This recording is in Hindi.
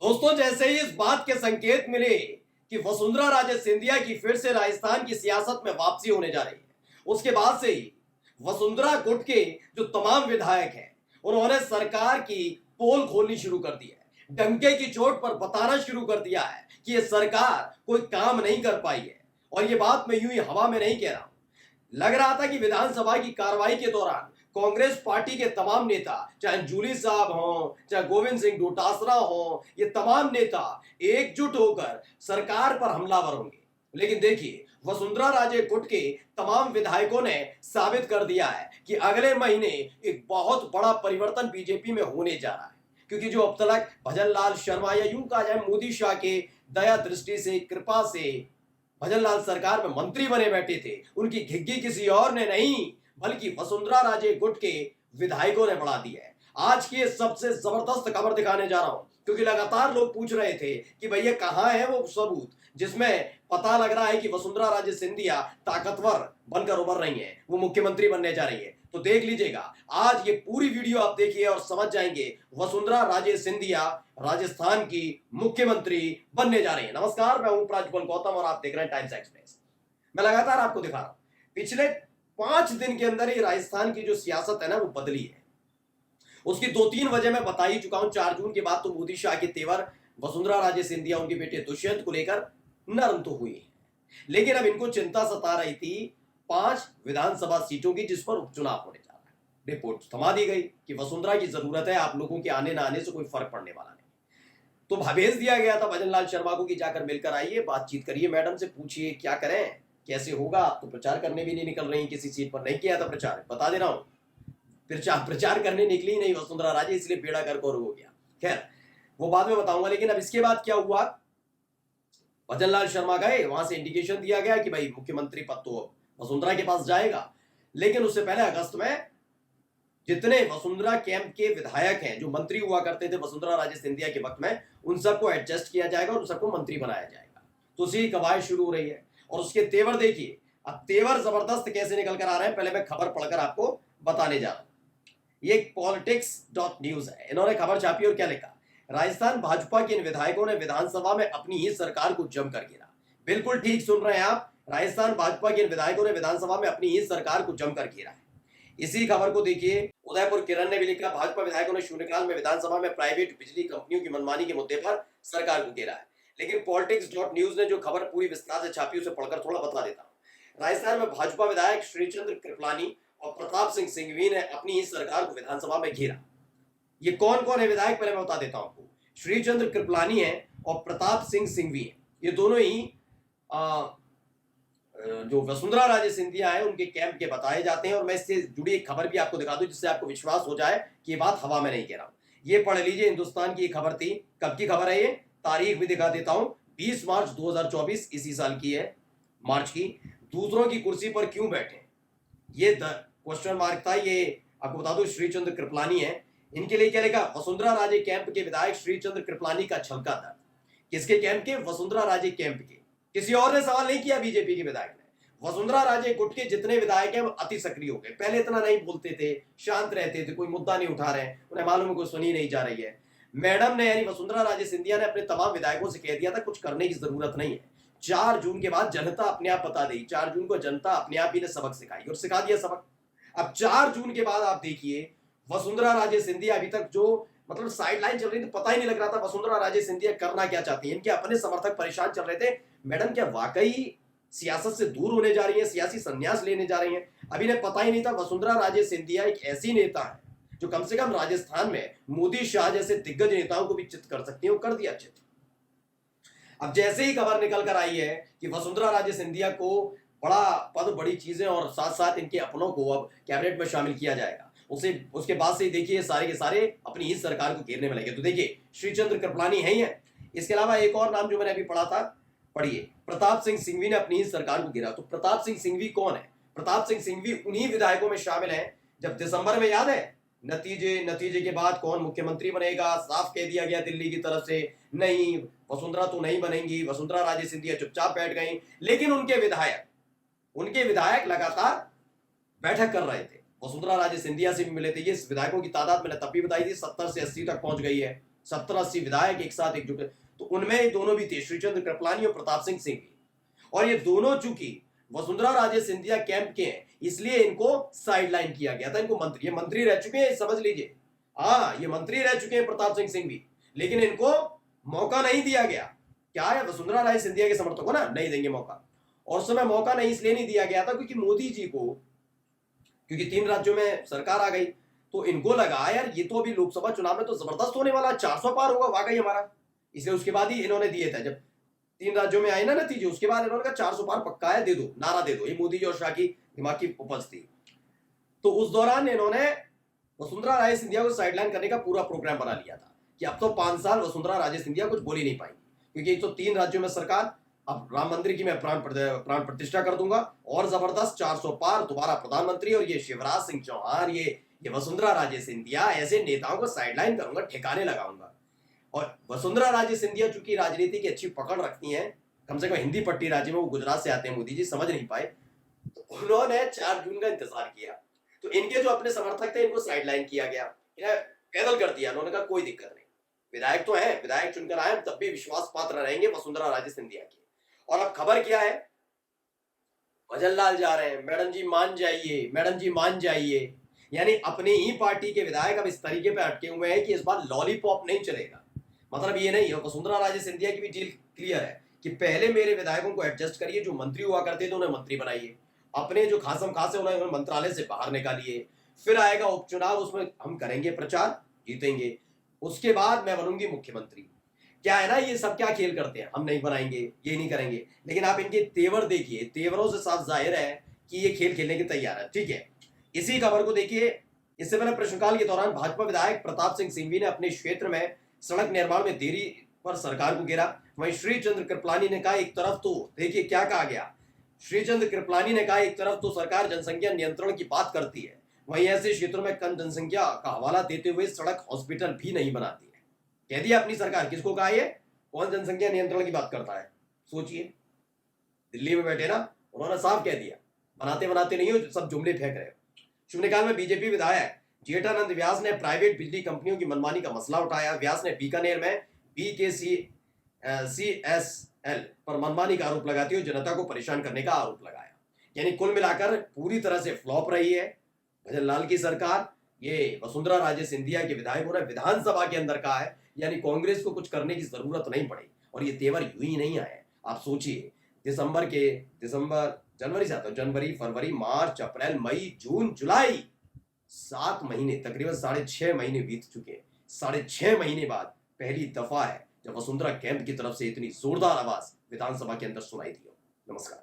दोस्तों, जैसे ही इस बात के संकेत मिले कि वसुंधरा राजे सिंधिया की फिर से राजस्थान की सियासत में वापसी होने जा रही है, उसके बाद से ही वसुंधरा गुट के जो तमाम विधायक हैं, उन्होंने सरकार की पोल खोलनी शुरू कर दी है। डंके की चोट पर बताना शुरू कर दिया है कि ये सरकार कोई काम नहीं कर पाई है। और ये बात मैं यूं ही हवा में नहीं कह रहा हूं। लग रहा था कि विधानसभा की कार्रवाई के दौरान कांग्रेस पार्टी के तमाम नेता, चाहे जूली साहब हों, चाहे गोविंद सिंह डोटासरा हों, ये तमाम नेता एकजुट होकर सरकार पर हमलावर होंगे। लेकिन देखिए, वसुंधरा राजे गुट के तमाम विधायकों ने साबित कर दिया है कि अगले महीने एक बहुत बड़ा परिवर्तन बीजेपी में होने जा रहा है। क्योंकि जो अब तक भजन लाल शर्मा, या यूं कहा जाए मोदी शाह के दया दृष्टि से, कृपा से भजन लाल सरकार में मंत्री बने बैठे थे, उनकी घिग्गी किसी और ने नहीं बल्कि वसुंधरा राजे गुट के विधायकों ने बढ़ा दी है। आज की सबसे जबरदस्त खबर दिखाने जा रहा हूं, क्योंकि लगातार लोग पूछ रहे थे कि भैया कहां है वो सबूत जिसमें पता लग रहा है कि वसुंधरा राजे सिंधिया ताकतवर बनकर उभर रही है, वो मुख्यमंत्री बनने जा रही है। तो देख लीजिएगा, आज ये पूरी वीडियो आप देखिए और समझ जाएंगे वसुंधरा राजे सिंधिया राजस्थान की मुख्यमंत्री बनने जा रही है। नमस्कार, मैं हूं प्राजपल गौतम और आप देख रहे हैं टाइम्स एक्सप्रेस। मैं लगातार आपको दिखा रहा हूं, पिछले 5 दिन के अंदर ही राजस्थान की जो सियासत है ना, वो बदली है। उसकी 2-3 वजह मैं बता ही चुका हूं। 4 जून के बाद तो मोदी शाह के तेवर वसुंधरा राजे सिंधिया उनके बेटे दुष्यंत को लेकर नरम तो हुई है, लेकिन अब इनको चिंता सता रही थी 5 विधानसभा सीटों की, जिस पर उपचुनाव होने जा रहा है। रिपोर्ट थमा दी गई कि वसुंधरा की जरूरत है, आप लोगों के आने ना आने से कोई फर्क पड़ने वाला नहीं। तो भेज दिया गया था भजन लाल शर्मा को कि जाकर मिलकर आइए, बातचीत करिए, मैडम से पूछिए क्या करें, कैसे होगा। तो प्रचार करने भी नहीं निकल रही, किसी सीट पर नहीं किया था प्रचार, बता दे रहा हूं। प्रचार करने निकली नहीं वसुंधरा राजे, इसलिए बेड़ा गर्क और हो गया। खैर, वो बाद में बताऊंगा। लेकिन अब इसके बाद क्या हुआ, भजन लाल शर्मा गए, वहां से इंडिकेशन दिया गया कि भाई मुख्यमंत्री पद तो वसुंधरा के पास जाएगा। लेकिन उससे पहले अगस्त में जितने वसुंधरा कैंप के विधायक हैं, जो मंत्री हुआ करते थे वसुंधरा राजे सिंधिया के वक्त में, उन सबको एडजस्ट किया जाएगा और उन सबको मंत्री बनाया जाएगा। तो उसी कवायद शुरू हो रही है। और उसके तेवर देखिए, अब तेवर जबरदस्त कैसे निकल कर आ रहे हैं, पहले मैं खबर पढ़कर आपको बताने जा रहा हूं। ये politics.news है, इन्होंने खबर छापी और क्या लिखा, राजस्थान भाजपा के इन विधायकों ने विधानसभा में अपनी ही सरकार को जमकर घेरा। बिल्कुल ठीक सुन रहे हैं आप, राजस्थान भाजपा के इन विधायकों ने विधानसभा में अपनी ही सरकार को जमकर घेरा है। इसी खबर को देखिए, उदयपुर किरण ने भी लिखा, भाजपा विधायकों ने शून्यकाल में विधानसभा में प्राइवेट बिजली कंपनियों की मनमानी के मुद्दे पर सरकार को घेरा है। लेकिन politics.news ने जो खबर पूरी विस्तार से छापी, उसे पढ़कर थोड़ा बता देता हूं। राजस्थान में भाजपा विधायक श्रीचंद्र कृपलानी और प्रताप सिंह सिंघवी ने अपनी ही सरकार को विधानसभा में घेरा। ये कौन कौन है विधायक, पहले मैं बता देता हूं आपको। श्रीचंद्र कृपलानी है और प्रताप सिंह सिंघवी है। ये दोनों ही जो वसुंधरा राजे सिंधिया है उनके कैंप के बताए जाते हैं। और मैं इससे जुड़ी एक खबर भी आपको दिखा दूं, जिससे आपको विश्वास हो जाए कि ये बात हवा में नहीं कह रहा हूं। ये पढ़ लीजिए, हिंदुस्तान की खबर थी। कब की खबर है ये, तारीख भी दिखा देता हूं, 20 मार्च 2024 इसी साल की है, मार्च की। दूसरों की कुर्सी पर क्यों बैठे, ये क्वेश्चन मार्क था। ये आपको बता दूं, श्रीचंद्र कृपलानी है। इनके लिए क्या लिखा, वसुंधरा राजे कैंप के विधायक श्रीचंद्र कृपलानी का छलका दर्द। किसके कैंप के, वसुंधरा राजे कैंप के। किसी और ने सवाल नहीं किया, बीजेपी के विधायक ने। वसुंधरा राजे गुट के जितने विधायक हैं वो अति सक्रिय हो गए। पहले इतना नहीं बोलते थे, शांत रहते थे, कोई मुद्दा नहीं उठा रहे हैं, उन्हें मालूम है कोई सुनी नहीं जा रही है। मैडम ने, यानी वसुंधरा राजे सिंधिया ने अपने तमाम विधायकों से कह दिया था कुछ करने की जरूरत नहीं है। 4 जून के बाद जनता अपने आप बता देगी। 4 जून को जनता अपने आप ही ने सबक सिखाई और सिखा दिया सबक। अब 4 जून के बाद आप देखिए, वसुंधरा राजे सिंधिया अभी तक जो मतलब साइडलाइन चल रही थी, पता ही नहीं लग रहा था वसुंधरा राजे सिंधिया करना क्या चाहती है। इनके अपने समर्थक परेशान चल रहे थे, मैडम क्या वाकई सियासत से दूर होने जा रही है, सियासी संन्यास लेने जा रही है। अभी ने पता ही नहीं था वसुंधरा राजे सिंधिया एक ऐसी नेता है जो कम से कम राजस्थान में मोदी शाह जैसे दिग्गज नेताओं को भी चित कर सकती है, कर दिया चित। अब जैसे ही खबर निकल कर आई है कि वसुंधरा राजे सिंधिया को बड़ा पद, बड़ी चीजें और साथ साथ इनके अपनों को अब कैबिनेट में शामिल किया जाएगा, उसके बाद से देखिए सारे के सारे अपनी ही सरकार को घेरने में लगे। तो देखिए, श्रीचंद्र कृपलानी है ही है। इसके अलावा एक और नाम जो मैंने अभी पढ़ा था, पढ़िए, प्रताप सिंह सिंघवी ने अपनी ही सरकार को घेरा। तो प्रताप सिंह सिंघवी कौन है, प्रताप सिंह सिंघवी उन्हीं विधायकों में शामिल है जब दिसंबर में, याद है, नतीजे के बाद कौन मुख्यमंत्री बनेगा, साफ कह दिया गया दिल्ली की तरफ से, नहीं वसुंधरा तो नहीं बनेंगी। वसुंधरा राजे सिंधिया चुपचाप बैठ गई, लेकिन उनके विधायक लगातार बैठक कर रहे थे। वसुंधरा राजे सिंधिया से भी मिले थे। ये विधायकों की तादाद मैंने तब भी बताई थी, 70 से 80 तक पहुंच गई है। 70-80 विधायक एक साथ एकजुट, तो उनमें ये दोनों भी थे, श्रीचंद्र कृपलानी और प्रताप सिंह भी। और ये दोनों चूंकि वसुंधरा राजे सिंधिया कैंप के हैं, इसलिए इनको साइडलाइन किया गया था। इनको मंत्री, ये मंत्री रह चुके हैं, समझ लीजिए। हाँ, ये मंत्री रह चुके हैं प्रताप सिंह भी, लेकिन इनको मौका नहीं दिया गया। क्या है, वसुंधरा राजे सिंधिया के समर्थकों ना नहीं देंगे मौका। और उस समय मौका नहीं इसलिए नहीं दिया गया था क्योंकि मोदी जी को, क्योंकि 3 राज्यों में सरकार आ गई, तो इनको लगा यार ये तो अभी लोकसभा चुनाव में तो जबरदस्त होने वाला, 400 पार होगा वाकई हमारा। इसलिए उसके बाद ही इन्होंने दिए थे, जब 3 राज्यों में आए ना नतीजे, उसके बाद इन्होंने कहा 400 पार पक्का है, दे दो, नारा दे दो। ये मोदी जी और शाह की दिमाग की उपज थी। तो उस दौरान इन्होंने वसुंधरा राजे सिंधिया को साइडलाइन करने का पूरा प्रोग्राम बना लिया था कि अब तो 5 साल वसुंधरा राजे सिंधिया कुछ बोल ही नहीं पाएंगी, क्योंकि एक तो 3 राज्यों में सरकार, अब राम मंदिर की मैं प्राण प्रतिष्ठा कर दूंगा, और जबरदस्त 400 पार, दोबारा प्रधानमंत्री, और ये शिवराज सिंह चौहान, ये वसुंधरा राजे सिंधिया, ऐसे नेताओं को साइडलाइन करूंगा, ठिकाने लगाऊंगा। और वसुंधरा राजे सिंधिया चूंकि राजनीति की अच्छी पकड़ रखती हैं, कम से कम हिंदी पट्टी राज्य में, वो गुजरात से आते हैं, मोदी जी समझ नहीं पाए, तो उन्होंने 4 जून का इंतजार किया। तो इनके जो अपने समर्थक थे, इनको साइडलाइन किया गया, इन्हें पैदल कर दिया। उन्होंने कहा कोई दिक्कत नहीं, विधायक तो है, विधायक चुनकर आए, तब भी विश्वास पात्र रहेंगे वसुंधरा राजे सिंधिया की। और अब खबर क्या है, भजन लाल जा रहे हैं, मैडम जी मान जाइए, मैडम जी मान जाइए। यानी अपनी ही पार्टी के विधायक अब इस तरीके पे अटके हुए हैं कि इस बार लॉलीपॉप नहीं चलेगा। मतलब ये नहीं है, वसुंधरा राजे सिंधिया की भी डील क्लियर है कि पहले मेरे विधायकों को एडजस्ट करिए, जो मंत्री हुआ करते थे उन्हें मंत्री बनाइए, अपने जो खासम खास है उन्हें मंत्रालय से बाहर निकालिए, फिर आएगा उपचुनाव, उसमें हम करेंगे प्रचार, जीतेंगे, उसके बाद मैं बनूंगी मुख्यमंत्री। क्या है ना, ये सब क्या खेल करते हैं, हम नहीं बनाएंगे, ये नहीं करेंगे, लेकिन आप इनके तेवर देखिए, तेवरों से साफ जाहिर है कि ये खेल खेलने के तैयार है। ठीक है, इसी खबर को देखिए। इससे पहले प्रश्नकाल के दौरान भाजपा विधायक प्रताप सिंह सिंघवी ने अपने क्षेत्र में सड़क निर्माण में देरी पर सरकार को घेरा। वहीं श्रीचंद्र कृपलानी ने कहा, एक तरफ तो देखिए क्या कहा गया, श्रीचंद्र कृपलानी ने कहा एक तरफ तो सरकार जनसंख्या नियंत्रण की बात करती है, वहीं ऐसे क्षेत्रों में कम जनसंख्या का हवाला देते हुए सड़क हॉस्पिटल भी नहीं बनाती है। कह दिया अपनी सरकार, किसको कहा, ये कौन जनसंख्या नियंत्रण की बात करता है, सोचिए। दिल्ली में बैठे ना, उन्होंने साफ कह दिया, बनाते बनाते नहीं हो, सब जुमले फेंक रहे हो। शून्यकाल में बीजेपी विधायक जेठानंद व्यास ने प्राइवेट बिजली कंपनियों की मनमानी का मसला उठाया। व्यास ने बीकानेर में BKCSL पर मनमानी का आरोप लगाते हुए जनता को परेशान करने का आरोप लगाया। यानी कुल मिलाकर पूरी तरह से फ्लॉप रही है भजन लाल की सरकार। ये वसुंधरा राजे सिंधिया के विधायकों ने विधानसभा के अंदर कहा है, यानी कांग्रेस को कुछ करने की जरूरत नहीं पड़ी, और ये तेवर यूं ही नहीं आए। आप सोचिए, जनवरी से आता है, जनवरी, फरवरी, मार्च, अप्रैल, मई, जून, जुलाई, 7 महीने, तकरीबन 6.5 महीने बीत चुके हैं। 6.5 महीने बाद पहली दफा है जब वसुंधरा कैंप की तरफ से इतनी जोरदार आवाज विधानसभा के अंदर सुनाई दी हो। नमस्कार।